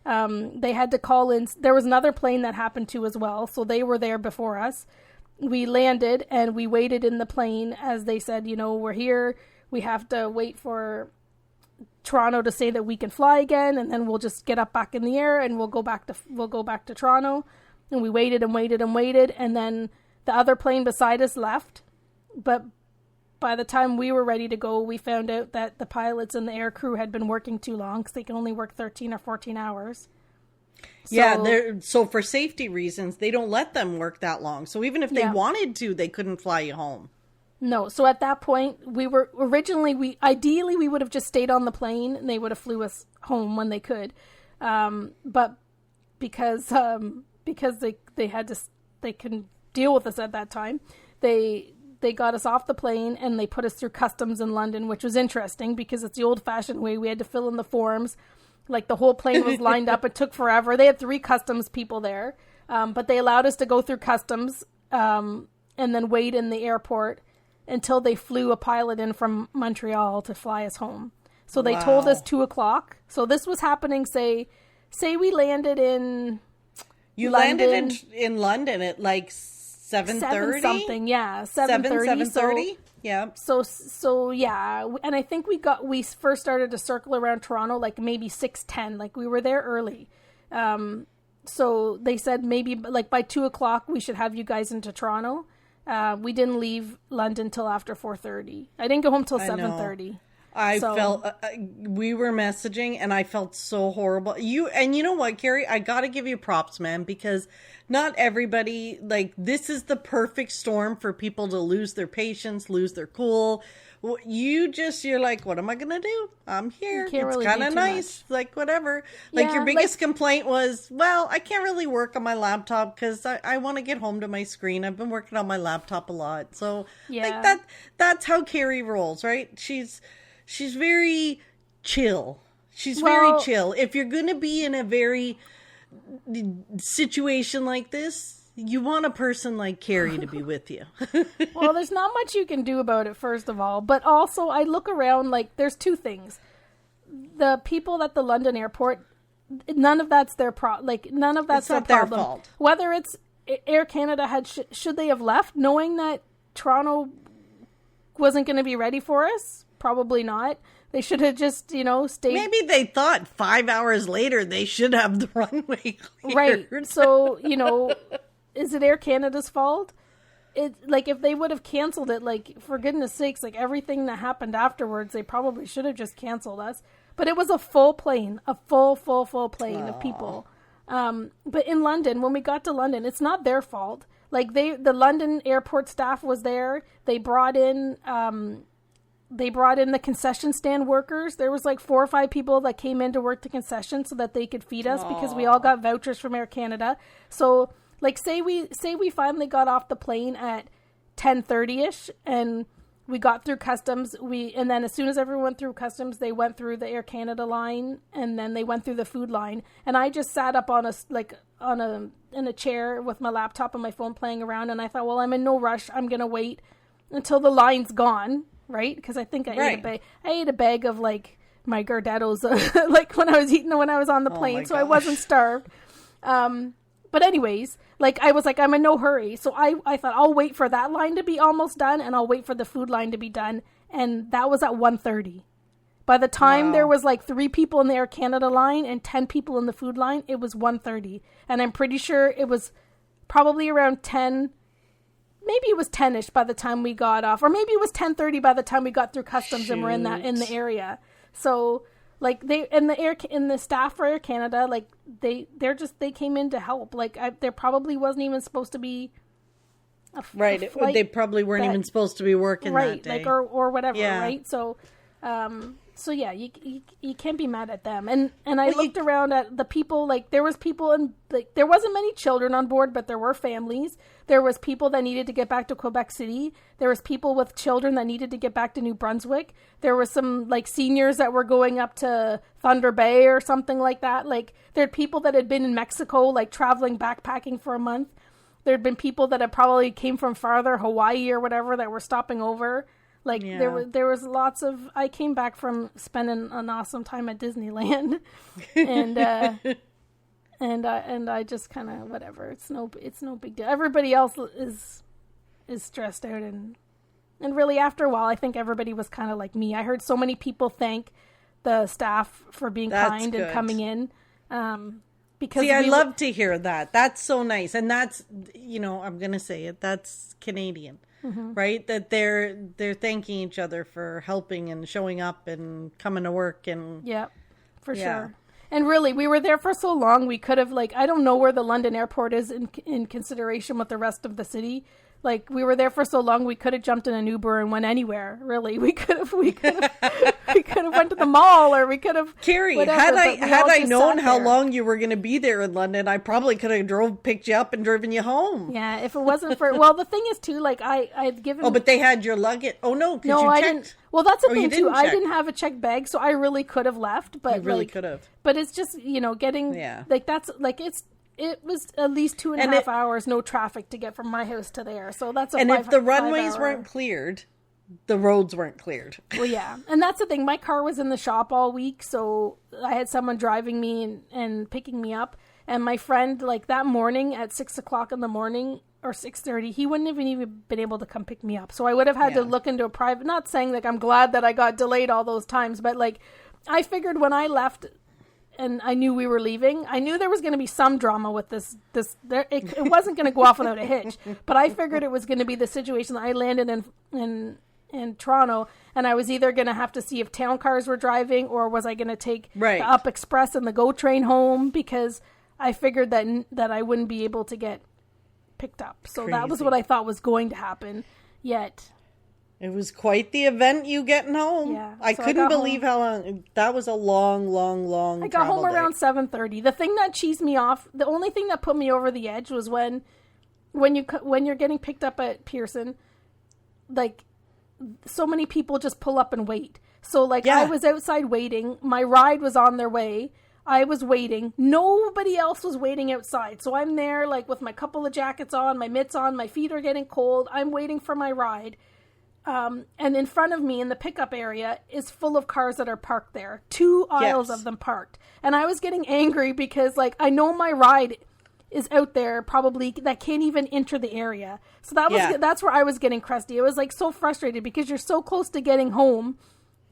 They had to call in. There was another plane that happened to as well, so they were there before us. We landed, and we waited in the plane as they said, we're here. We have to wait for Toronto to say that we can fly again, and then we'll just get up back in the air, and we'll go back to Toronto. And we waited and waited and waited, and then the other plane beside us left, but by the time we were ready to go, we found out that the pilots and the air crew had been working too long because they can only work 13 or 14 hours. So for safety reasons, they don't let them work that long. So even if they wanted to, they couldn't fly you home. No. So at that point, ideally we would have just stayed on the plane and they would have flew us home when they could. But because they couldn't deal with us at that time, they got us off the plane and they put us through customs in London, which was interesting because it's the old-fashioned way. We had to fill in the forms. Like the whole plane was lined up. It took forever. They had 3 customs people there, but they allowed us to go through customs and then wait in the airport until they flew a pilot in from Montreal to fly us home. So they told us 2:00. So this was happening, say we landed in... You landed in London at like 7:30 something, 7:30. 7:30. Yeah. So yeah, and I think we first started to circle around Toronto like maybe 6:10. Like we were there early. So they said maybe like by 2:00 we should have you guys into Toronto. We didn't leave London till after 4:30. I didn't go home till 7:30. Felt we were messaging and I felt so horrible. You know what, Carrie? I got to give you props, man, because not everybody, like, this is the perfect storm for people to lose their patience, lose their cool. You're like, what am I going to do? I'm here. It's really kind of nice. Much. Like, whatever. Like, your biggest complaint was, well, I can't really work on my laptop because I want to get home to my screen. I've been working on my laptop a lot. So, like, that's how Carrie rolls, right? She's very chill. She's very chill. If you're going to be in a very situation like this, you want a person like Carrie to be with you. Well, there's not much you can do about it, first of all. But also, I look around, like, there's 2 things. The people at the London airport, none of that's their problem. It's not their fault. Whether it's Air Canada should they have left knowing that Toronto wasn't going to be ready for us? Probably not. They should have just, stayed. Maybe they thought 5 hours later they should have the runway cleared. Right. So, is it Air Canada's fault? If they would have canceled it, like, for goodness sakes, like, everything that happened afterwards, they probably should have just canceled us. But it was a full plane, a full plane of people. But in London, when we got to London, it's not their fault. Like, the London airport staff was there. They brought in the concession stand workers. There was like 4 or 5 people that came in to work the concession so that they could feed us because we all got vouchers from Air Canada. So, like, say we finally got off the plane at 10:30ish and we got through customs. And then as soon as everyone went through customs, they went through the Air Canada line and then they went through the food line. And I just sat up in a chair with my laptop and my phone playing around. And I thought, well, I'm in no rush. I'm gonna wait until the line's gone. Right? Because I think I ate a bag of like my Gardettos like when I was on the plane, so I wasn't starved. But anyways, like I was like, I'm in no hurry, so I thought I'll wait for that line to be almost done, and I'll wait for the food line to be done, and that was at 1:30. By the time there was like 3 people in the Air Canada line and 10 people in the food line, it was 1:30, and I'm pretty sure it was probably around 10. Maybe it was 10ish by the time we got off, or maybe it was 10:30 by the time we got through customs and we're in the area. So like the staff for Air Canada, like they came in to help. Like there probably wasn't even supposed to be a flight. They probably weren't even supposed to be working that day. Like or whatever, right? So so yeah, you can't be mad at them. And I looked around at the people, like there was people there wasn't many children on board, but there were families. There was people that needed to get back to Quebec City. There was people with children that needed to get back to New Brunswick. There were some like seniors that were going up to Thunder Bay or something like that. Like there had people that had been in Mexico, like traveling backpacking for a month. There had been people that had probably came from farther, Hawaii or whatever, that were stopping over. Like there was lots of. I came back from spending an awesome time at Disneyland, and I just kind of whatever. It's no big deal. Everybody else is stressed out, and really after a while, I think everybody was kind of like me. I heard so many people thank the staff for being kind and coming in. Because I love to hear that. That's so nice, and that's I'm gonna say it. That's Canadian. Right, that they're thanking each other for helping and showing up and coming to work and for sure. And really, we were there for so long. We could have I don't know where the London airport is in consideration with the rest of the city. Like we were there for so long, we could have jumped in an Uber and went anywhere. Really, we could have went to the mall, or we could have. Carrie, had I known how long you were going to be there in London, I probably could have picked you up and driven you home. Yeah, if it wasn't for the thing is too, I'd given. Oh, but they had your luggage. Oh no, I didn't. Well, that's the thing too. I didn't have a checked bag, so I really could have left. But you really could have. But it's just getting It was at least 2.5 hours, no traffic to get from my house to there. So that's if the runways weren't cleared, the roads weren't cleared. Well, yeah. And that's the thing. My car was in the shop all week. So I had someone driving me and picking me up. And my friend, that morning at 6 o'clock in the morning or 6:30, he wouldn't have even been able to come pick me up. So I would have had to look into a private, not saying I'm glad that I got delayed all those times, but I figured when I left, and I knew we were leaving, I knew there was going to be some drama with this. It wasn't going to go off without a hitch. But I figured it was going to be the situation that I landed in Toronto, and I was either going to have to see if town cars were driving, or was I going to take the Up Express and the GO train home, because I figured that I wouldn't be able to get picked up. So that was what I thought was going to happen. Yet it was quite the event, you getting home. Yeah, I couldn't believe how long. That was a long I got home around 7:30. The thing that cheesed me off, the only thing that put me over the edge was when you're getting picked up at Pearson, so many people just pull up and wait. So I was outside waiting. My ride was on their way. I was waiting. Nobody else was waiting outside. So I'm there with my couple of jackets on, my mitts on, my feet are getting cold. I'm waiting for my ride. And in front of me in the pickup area is full of cars that are parked there. 2 aisles of them parked. And I was getting angry because I know my ride is out there probably that can't even enter the area. So that's where I was getting crusty. It was so frustrated because you're so close to getting home.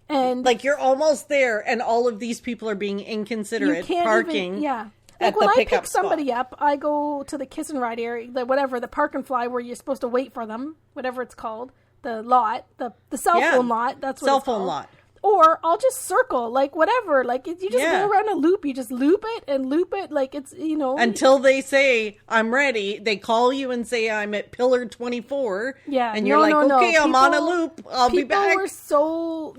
And you're almost there and all of these people are being inconsiderate parking. When I pick somebody up, I go to the kiss and ride area, the park and fly where you're supposed to wait for them, whatever it's called. The lot, the cell phone lot, that's what it's called. Cell phone lot. Or I'll just circle, whatever. You just go around a loop. You just loop it and loop it. It's, Until they say, I'm ready. They call you and say, I'm at pillar 24. Yeah. And you're okay, I'm on a loop. I'll be back.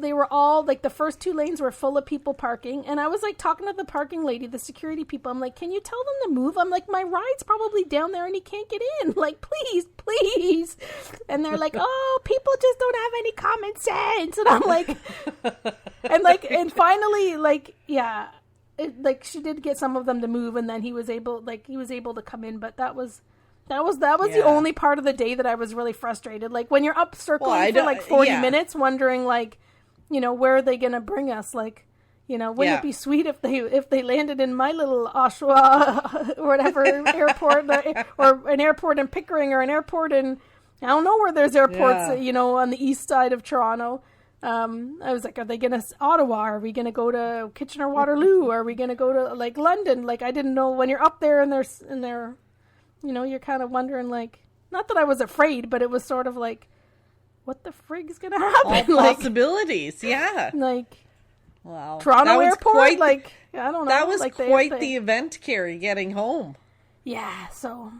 They were all, the first 2 lanes were full of people parking. And I was, talking to the parking lady, the security people. I'm like, can you tell them to move? I'm like, my ride's probably down there and he can't get in. Please. And they're like, oh, people just don't have any common sense. And I'm like... and finally, she did get some of them to move, and then he was able to come in. But that was the only part of the day that I was really frustrated. When you're up circling for 40 minutes, wondering where are they going to bring us? Wouldn't it be sweet if they landed in my little Oshawa or whatever airport, or an airport in Pickering, or an airport in, I don't know where there's airports, on the east side of Toronto. I was like, are they going to Ottawa? Are we going to go to Kitchener-Waterloo? Are we going to go to London? I didn't know when you're up there and they're, you're kind of wondering not that I was afraid, but it was sort of what the frig's going to happen? All possibilities. Yeah. Wow. Toronto airport. I don't know. That was quite the event, Carrie, getting home. Yeah. So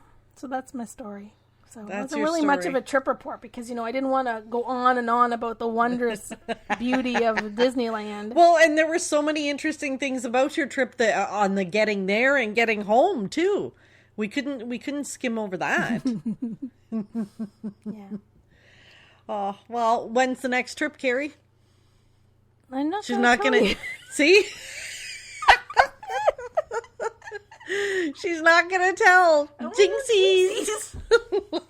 that's my story. So it wasn't really much of a trip report because, I didn't want to go on and on about the wondrous beauty of Disneyland. Well, and there were so many interesting things about your trip on the getting there and getting home, too. We couldn't skim over that. Yeah. Oh, well, when's the next trip, Carrie? I'm not She's not going to... See? She's not going to tell. Jinxies.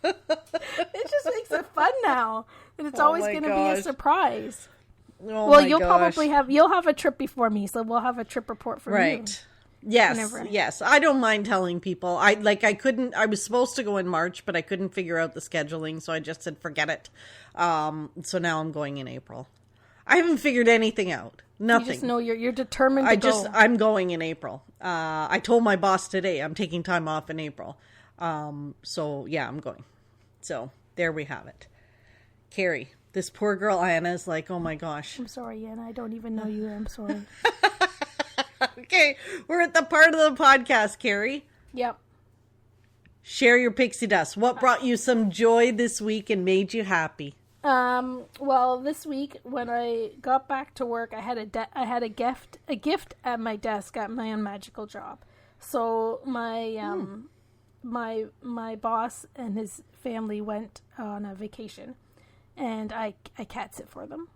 It just makes it fun now. And it's Oh always my going to be gosh. a surprise. Oh Well, my you'll gosh. probably have a trip before me, so we'll have a trip report from you. Right. Yes, Whenever. yes. I don't mind telling people. I was supposed to go in March, but I couldn't figure out the scheduling, so I just said forget it. So now I'm going in April. I haven't figured anything out. Nothing. You just know you're determined to go. I'm going in April. I told my boss today I'm taking time off in April. So yeah, I'm going. So there we have it. Carrie, this poor girl Anna is like, oh my gosh. I'm sorry, Anna. I don't even know you. I'm sorry. Okay, we're at the part of the podcast, Carrie. Yep. Share your pixie dust. What brought you some joy this week and made you happy? Well, this week when I got back to work, I had a gift at my desk at my unmagical job. So my my boss and his family went on a vacation, and I cat sit for them.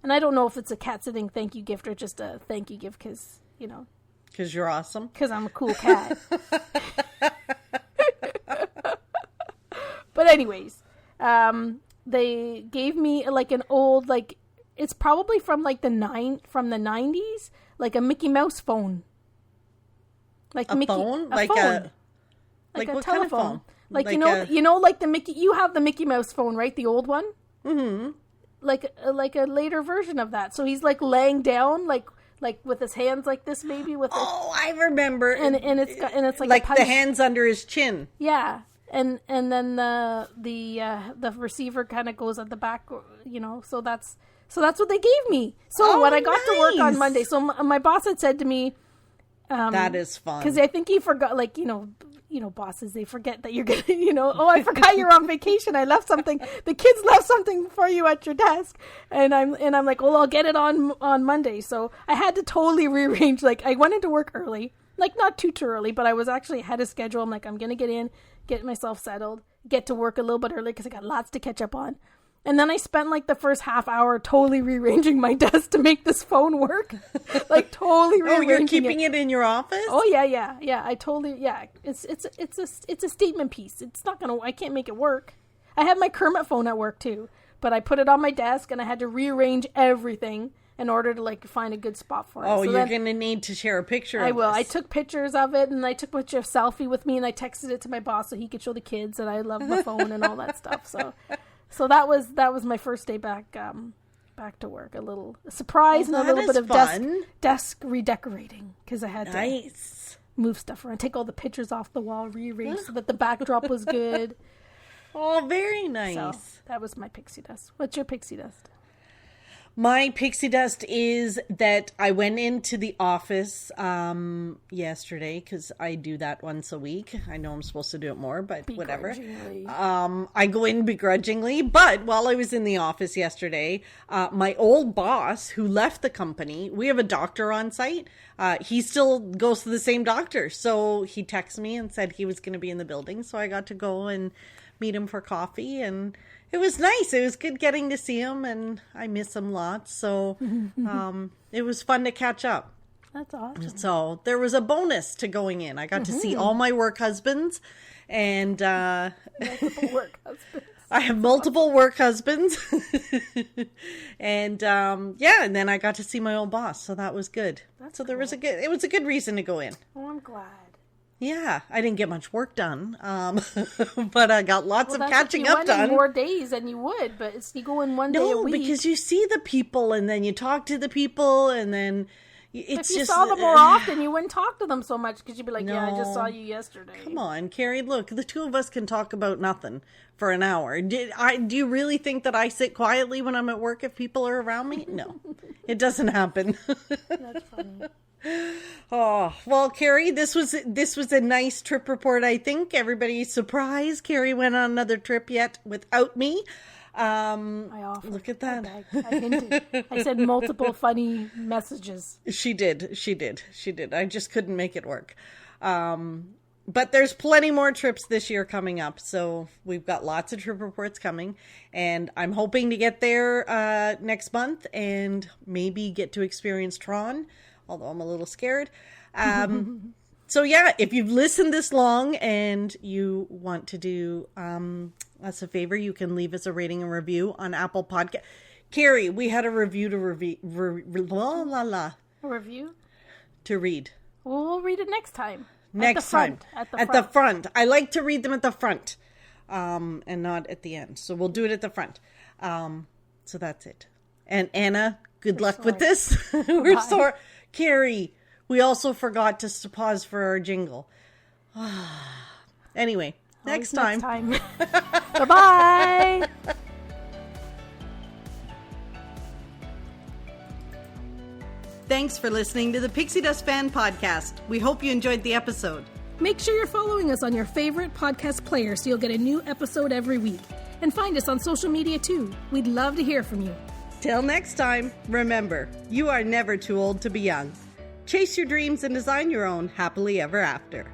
And I don't know if it's a cat sitting thank you gift or just a thank you gift because, you know. Because you're awesome. Because I'm a cool cat. But anyways, they gave me like an old, like, it's probably from like the 90s, like a Mickey Mouse phone. Like A Mickey, phone? A Like phone. a Like a what telephone. kind of phone? Like, Like you know, like the Mickey, you have the Mickey Mouse phone, right? The old one? Mm-hmm. Like a later version of that. So he's like laying down, like with his hands like this, maybe with Oh, I remember. and it's like like a punch. the hands under his chin. Yeah, and then the receiver kind of goes at the back, you know. So that's what they gave me. So when I got to work on nice. Monday, so my boss had said to me, That is fun. because I think he forgot, like, you know, bosses, they forget that you're gonna, you know, oh, I forgot you're on vacation. I left something. The kids left something for you at your desk, and I'm like, well, I'll get it on Monday. So I had to totally rearrange. Like, I went into work early, like not too early, but I was actually ahead of schedule. I'm like, I'm gonna get in, get myself settled, get to work a little bit early because I got lots to catch up on. And then I spent like the first half hour totally rearranging my desk to make this phone work. Like totally Oh, rearranging you're keeping it in your office? Oh yeah. I totally It's a statement piece. It's not gonna. I can't make it work. I have my Kermit phone at work too, but I put it on my desk and I had to rearrange everything in order to like find a good spot for it. Oh, So you're then gonna need to share a picture. I of will. This. I took pictures of it and I took a picture of selfie with me and I texted it to my boss so he could show the kids that I love the phone and all that stuff. So that was my first day back to work. A little surprise and a little bit of desk redecorating because I had to move stuff around, take all the pictures off the wall, rearrange so that the backdrop was good. Oh, very nice. So that was my pixie dust. What's your pixie dust? My pixie dust is that I went into the office yesterday because I do that once a week. I know I'm supposed to do it more, but whatever. I go in begrudgingly. But while I was in the office yesterday, my old boss who left the company, we have a doctor on site. He still goes to the same doctor. So he texted me and said he was going to be in the building. So I got to go and meet him for coffee, and it was nice. It was good getting to see him, and I miss him lots. So it was fun to catch up. That's awesome. So there was a bonus to going in. I got to see all my work husbands, and Multiple work husbands. I have multiple work husbands. And and then I got to see my old boss. So that was good. It was a good reason to go in. Oh, I'm glad. Yeah, I didn't get much work done, but I got lots of catching up done. You went in more days than you would, but you go in one day a week. No, because you see the people, and then you talk to the people, and then it's if you just... saw them more often, you wouldn't talk to them so much, because you'd be like, No. yeah, I just saw you yesterday. Come on, Carrie, look, the two of us can talk about nothing for an hour. Do you really think that I sit quietly when I'm at work if people are around me? No, it doesn't happen. That's funny. Oh, well, Carrie, this was a nice trip report, I think. Everybody's surprised Carrie went on another trip yet without me. I offered. Look at that. I hinted. I said multiple funny messages. She did. I just couldn't make it work. But there's plenty more trips this year coming up. So we've got lots of trip reports coming. And I'm hoping to get there next month and maybe get to experience Tron, although I'm a little scared. So yeah, if you've listened this long and you want to do us a favor. You can leave us a rating and review on Apple Podcast. Carrie, we had a review to A review? to read. Well, we'll read it next time. Next time. At the front. I like to read them at the front. And not at the end. So we'll do it at the front. So that's it. And Anna, good luck with this. We're sorry. Carrie, we also forgot to pause for our jingle. Anyway, next time. Bye-bye. Thanks for listening to the Pixie Dust Fan Podcast. We hope you enjoyed the episode. Make sure you're following us on your favorite podcast player so you'll get a new episode every week. And find us on social media too. We'd love to hear from you. Till next time, remember, you are never too old to be young. Chase your dreams and design your own happily ever after.